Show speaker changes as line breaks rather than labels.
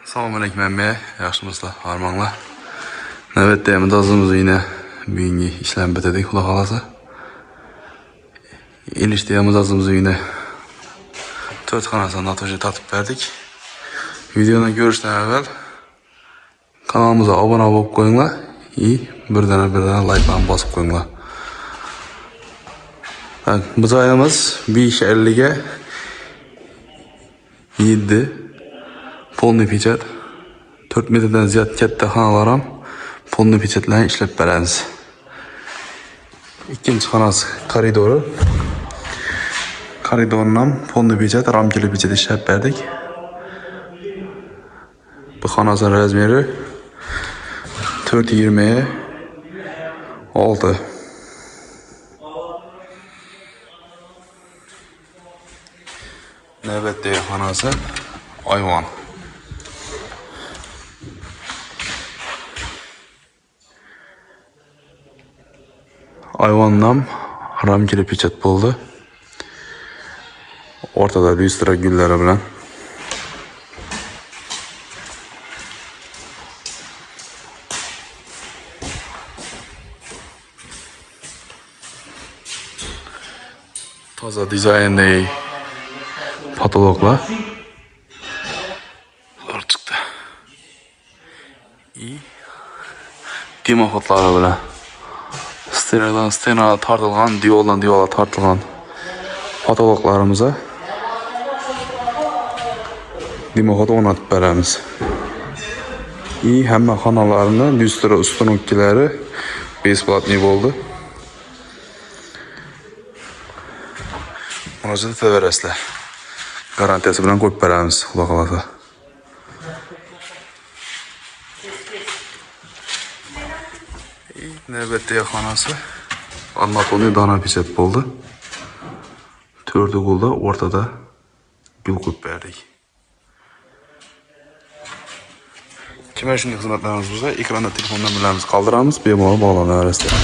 Assalamualaikum emme, yaxshimizlar, armonglar. Navbatda ham dazimiz yine bugungi ishlarni bitirdik, xudo xolasa. Elishda ham dazimiz yine 4 xonasini noto'g'ri tartib berdik. Videoni ko'rishdan avval kanalimizga obuna bo'lib qo'yinglar va birdan like'larni bosib qo'yinglar. Biz ayamiz 5:50 ga 7 polni pechat 4 metrdan ziyod katta xonalar ham polni pechatlarni ishlab beramiz. Ikkinchi xonasi koridori. Koridorni ham polni pechat, ramkali pechat ishlab berdik. Bu xonasining razmeri 4.26. Navbatdagi xonasi ayvon. Ayvondan ramkali pechat bo'ldi. O'rtada lyustra gullari bilan. Toza dizayndagi patologlar. Zor chiqdi. Dimoxotlari bilan. Stenadan tortilgan, diyordan tortilgan patologlarimizni dimoxot o'rnatib beramiz. Hamma xonalarni lyustra ustunukkilari besplatniy bo'ldi. Murojaat etaverasizlar. Garantiyasi bilan qo'yib beramiz, xudo xolasa. Navbatdagi xonasi armatonni dona pechat bo'ldi. 4 gulda o'rtada gul qo'yib berdik. Kimga shunday xizmatlarimiz bo'lsa, ekranda telefondan bilamiz, qoldiramiz, bemalol bog'lanaverasizlar.